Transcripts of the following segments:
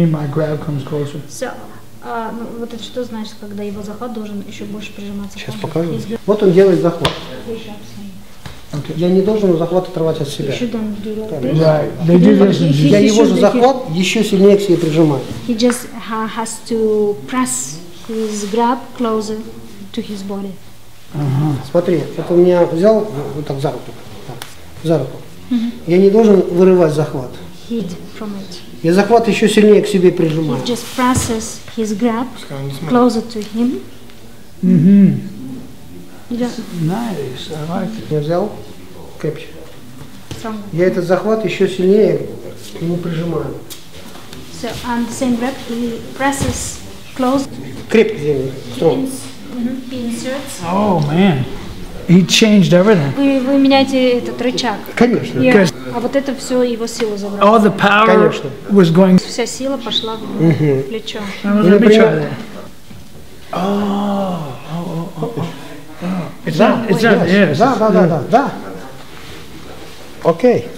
My grab comes closer. So, ну, вот это что значит, когда его захват должен еще больше прижиматься? Сейчас покажу. Вот он делает захват. Okay. Я не должен захват отрывать от себя. Right. They do this. Я его же захват еще сильнее к себе прижимаю. He just has to press his grab closer to his body. Смотри, вот он меня взял вот так за руку. Так, за руку. Я не должен вырывать захват. Hit from it. Я захват еще сильнее к себе прижимаю. He just presses his grab closer to him. Nice. I like it. Я взял крепче. Stronger. Я этот захват еще сильнее к нему прижимаю. So, and the same grab, he presses close. Крепко землю. Strong. He inserts. Oh man, he changed everything. Вы меняете этот рычаг. Конечно. Because А вот это все его силу забрало. all the power Конечно. was going. Вся сила пошла в плечо. Let me try that. It's not. It's not. Yes. Да. Окей.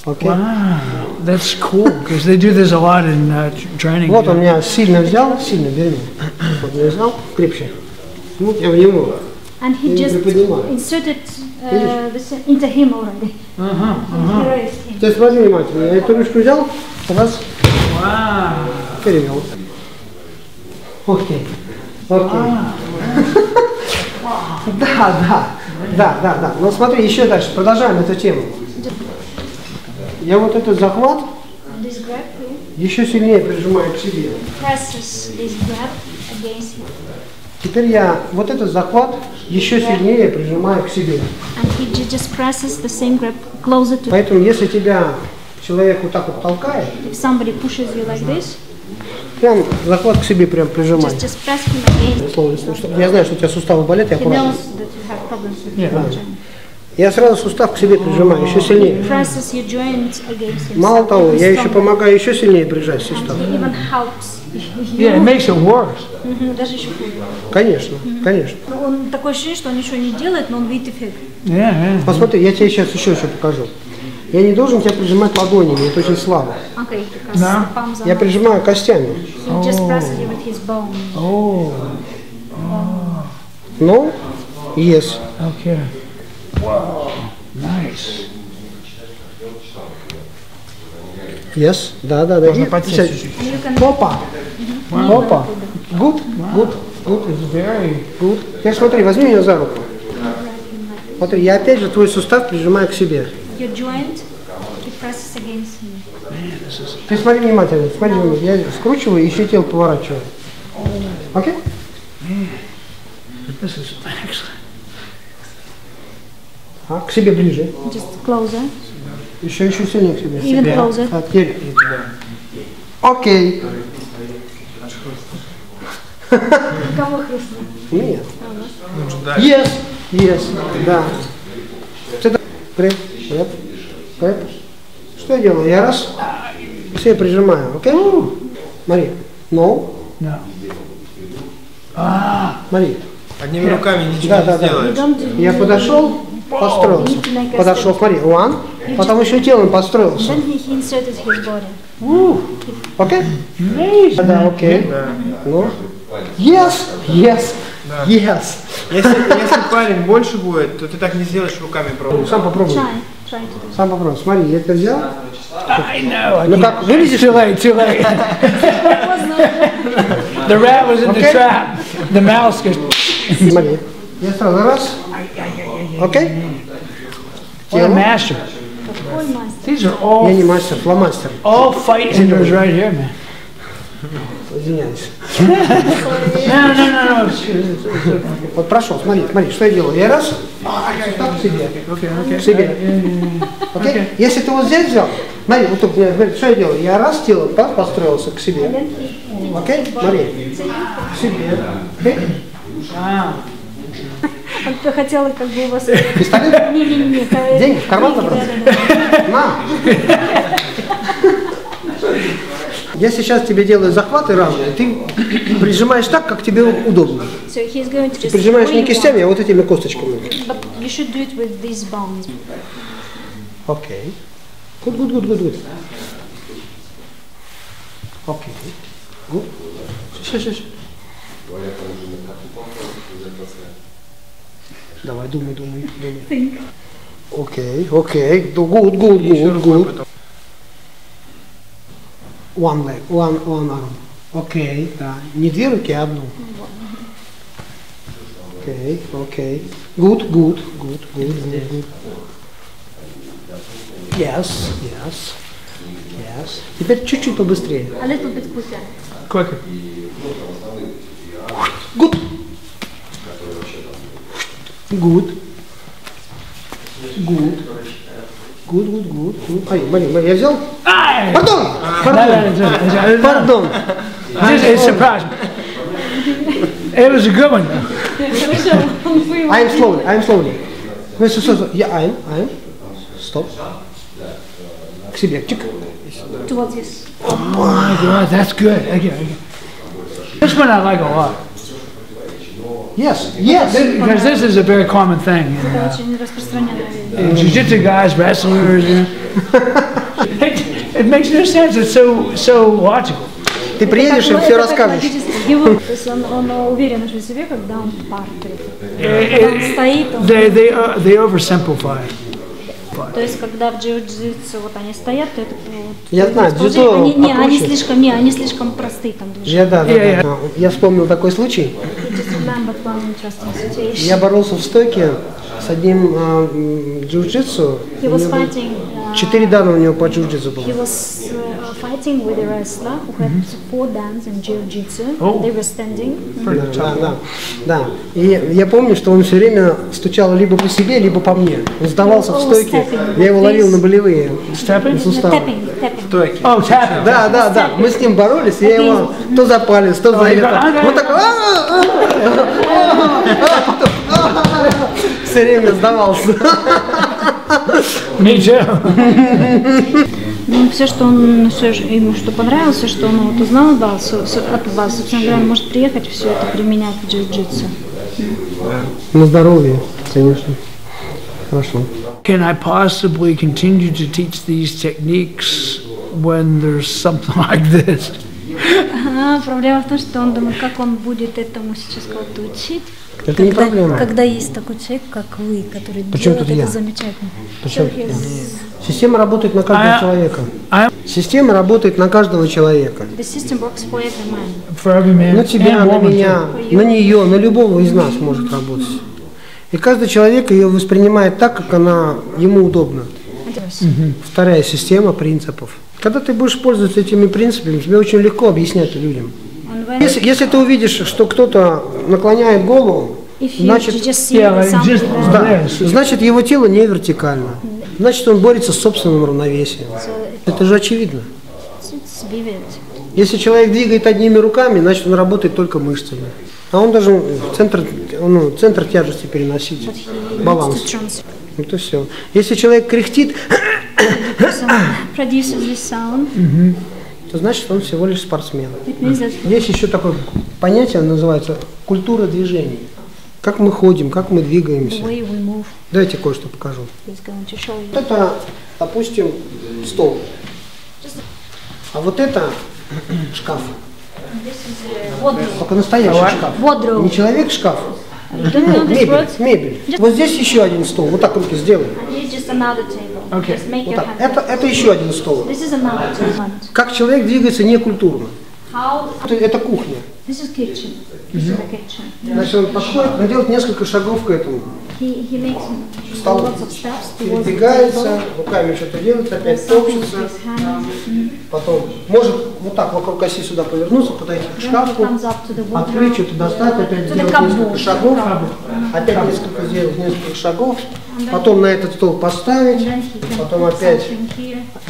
Wow, that's cool because they do this a lot in training. Вот он меня сильно взял, сильно бери. Вот я взял, крепче. Ну, я в него. And he Я не just приподнимаю. inserted this into him already. And he raised him. Теперь смотри внимательно. Я эту ручку взял, раз, Wow. перевел. Окей. Да. Но смотри, еще дальше, продолжаем эту тему. Я вот этот захват This grab here еще сильнее прижимаю к себе. presses this grab against him. Теперь я вот этот захват еще сильнее прижимаю к себе. And he just presses the same grab closer to him. Поэтому, если тебя человек вот так вот толкает, If somebody pushes you like this, прям захват к себе прям прижимай. just press him against. Я знаю, что у тебя суставы болят, я He аккуратно. knows that you have problems with your joint. Я сразу сустав к себе прижимаю, еще сильнее. Presses your joint against him. Мало того, я еще помогаю еще сильнее прижать сустав. He even helps Yeah, it you. makes it worse. Даже еще хуже. Конечно. Ну, он такое ощущение, что он ничего не делает, но он видит эффект. Yeah. Посмотри, я тебе сейчас еще что покажу. Я не должен тебя прижимать ладонями, это очень слабо. Okay, because Да. the palms are Я not. прижимаю костями. He just presses you with his bone. Oh. Ну, yes. Okay. Wow. Nice. Yes. Да. Можно И подсесть сядь. чуть-чуть. You can Опа. Опа. Good. It's very. Теперь смотри, возьми меня за руку. Смотри, я опять же твой сустав прижимаю к себе. your joint, he presses against him. Ты смотри внимательно. Смотри, я скручиваю и еще тело поворачиваю. Окей? This is excellent. К себе ближе. Just closer, Еще сильнее к себе. even closer. А, теперь. Окей. Кого хрустнул? Нет. Yes. Да. Крэп. Что я делаю? Я раз все прижимаю. Окей? Смотри. No. No. Смотри. Одними руками ничего не You сделаешь. don't do Я подошел, подстроился. Подошел, смотри, one. Потом еще телом подстроился. Then he inserted his body. Окей? Да, окей. Ну. Yes. Если парень больше будет, то ты так не сделаешь руками просто. Сам попробуй. Try to do. Сам попробуй. Смотри, я это взял. I know. Ну как, вылезешь? Too late. The rat was in the Okay. trap. The mouse goes. Смотри. Я сразу раз. Окей? What a master. Какой мастер? These are Я all не мастер, фломастер. fight enders right here, man. Извиняюсь. No. Вот прошел, смотри, что я делаю. Я раз, сустав к себе. К себе. Окей? Если ты вот здесь взял, смотри, вот тут, что я делаю? Я раз тело построился к себе. Окей? Смотри. К себе. Окей? Он хотел, как бы у вас... Пистолет? Не. Деньги в карман забрать? На. Я сейчас тебе делаю захваты разные. Ты прижимаешь так, как тебе удобно. So he's going to just Прижимаешь не where you кистями, want, а вот этими косточками. but you should do it with these bones. Окей. Good. Окей. Good. Сейчас. Давай, думай. Окей. Good. One leg, one arm. Окей, да. Не две руки, а одну. Окей. Good. Yes. Теперь чуть-чуть побыстрее. A little bit quicker. Quicker. Good. Ай, Марин, я взял? Пардон. It surprised me. It was a good one. I'm slowly. I'm. Стоп. К себе. Чик. Towards this. Oh my God, that's good. Okay. This one I like a lot. Yes. Because this is a very common thing Это очень распространенная вещь. in jiu-jitsu guys, wrestlers. It makes no sense. It's so logical. Ты приедешь и все расскажешь. То есть он уверен в себе, когда он в партере. Когда он стоит, он... They oversimplify it. То есть, когда в джиу-джитсу вот они стоят, то это вот, Я знаю, дзюдо они слишком простые там движения. Да. Я вспомнил такой случай. Я боролся в стойке с одним джиу-джитсу. 4 дана у него по джиу-джитсу было. He was fighting with a wrestler who had 4 dans in jiu-jitsu. They were standing. Да. И я помню, что он все время стучал либо по себе, либо по мне. Он сдавался в стойке. Я его ловил на болевые суставы. Tapping. Oh, tapping. Да. Мы с ним боролись, я его то за палец, то за это. Он такой... Все время сдавался. Me too. Ну, все, что он, ему что понравилось, все, что он вот узнал от вас, собственно говоря, он может приехать и все это применять в джиу-джитсу. На здоровье, конечно. Хорошо. Can I possibly continue to teach these techniques when there's something like this? Проблема в том, что он думает, как он будет этому сейчас кого-то учить. Это не проблема. Когда есть такой человек, как вы, который Причем делает тут это я? замечательно. Система работает на каждого человека. Система работает на каждого человека. The system works for every man. For every man На тебя, and на woman меня, на нее, на любого из нас может работать. И каждый человек ее воспринимает так, как она ему удобна. Вторая система принципов. Когда ты будешь пользоваться этими принципами, тебе очень легко объяснять людям. Если ты увидишь, что кто-то наклоняет голову, значит его тело не вертикально. Значит, он борется с собственным равновесием. Это же очевидно. Если человек двигает одними руками, значит, он работает только мышцами. А он должен центр тяжести переносить, баланс. Это все. Если человек кряхтит, то значит, он всего лишь спортсмен. Есть еще такое понятие, называется культура движений. Как мы ходим, как мы двигаемся. Давайте кое-что покажу. Это, допустим, стол. А вот это шкаф. Только настоящий шкаф. Не человек-шкаф. Мебель. Вот здесь еще один стол. Вот так руки сделай. Вот так. Это еще один стол. Как человек двигается некультурно. Это кухня. Значит, он подходит, он делает несколько шагов к этому столу. Передвигается, руками что-то делает, опять топчется. Потом может вот так вокруг оси сюда повернуться, подойти к шкафу, открыть, что-то достать, опять сделать несколько шагов, опять несколько шагов, потом на этот стол поставить, потом опять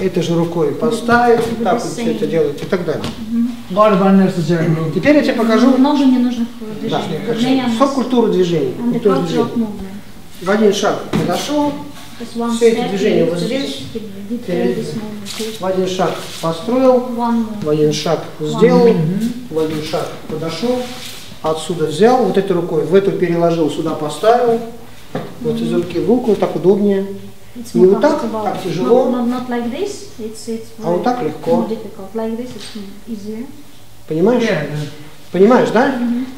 этой же рукой поставить, так вот все это делать и так далее. Теперь я тебе покажу культуру движений. В один шаг подошел, все эти движения вот здесь, в один шаг построил, в один шаг сделал, в один шаг подошел, отсюда взял, вот этой рукой в эту переложил, сюда поставил, вот из руки в руку, так удобнее. It's Не more вот так, comfortable. так тяжело, Not like this. It's а вот так легко. more difficult. Like this, it's easier. Понимаешь? Yeah, Понимаешь, да?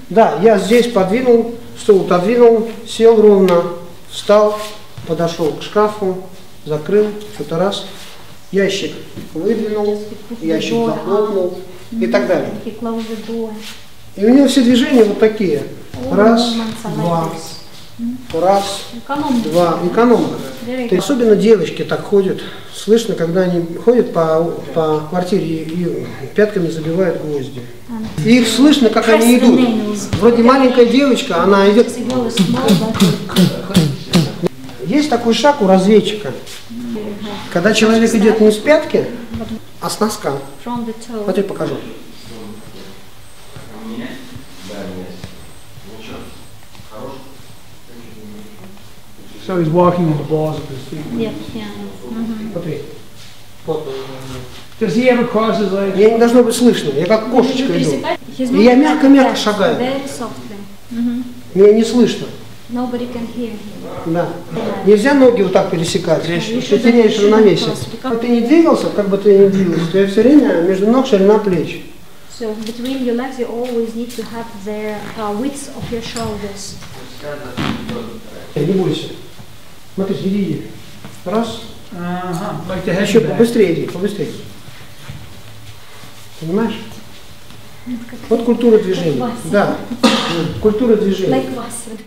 Да, я здесь подвинул, стул отодвинул, сел ровно, встал, подошел к шкафу, закрыл, что-то раз, ящик выдвинул, ящик захлопнул и так далее. He closed the door. И у него все движения вот такие. All Раз, movements are два, like this. раз, Экономно. два. Экономно. Very То есть особенно девочки так ходят. Слышно, когда они ходят по квартире и пятками забивают гвозди. И их слышно, как они идут. Вроде маленькая девочка, она идет. This girl is small, but Есть такой шаг у разведчика. Когда человек идет не с пятки, а с носка. from the toe. Вот я покажу. so he's walking on the balls of his feet. Yep, yeah. Смотри. Вот. Does he ever cross his legs? Мне не должно быть слышно. Я как кошечка иду. He's И я moving мягко-мягко like that, шагаю. very softly. Меня не слышно. Nobody can hear him. Да. Нельзя ноги вот так пересекать. Ты теряешь равновесие. Как ты не двигался, как бы ты ни двигался, у тебя все время между ног ширина плеч. So between your legs, you always need to have the width of your shoulders. Не бойся. Смотри, иди. Раз. Like the Еще head back. побыстрее иди, побыстрее. Понимаешь? Вот культура движения. Да. Культура движения. Like Wasser.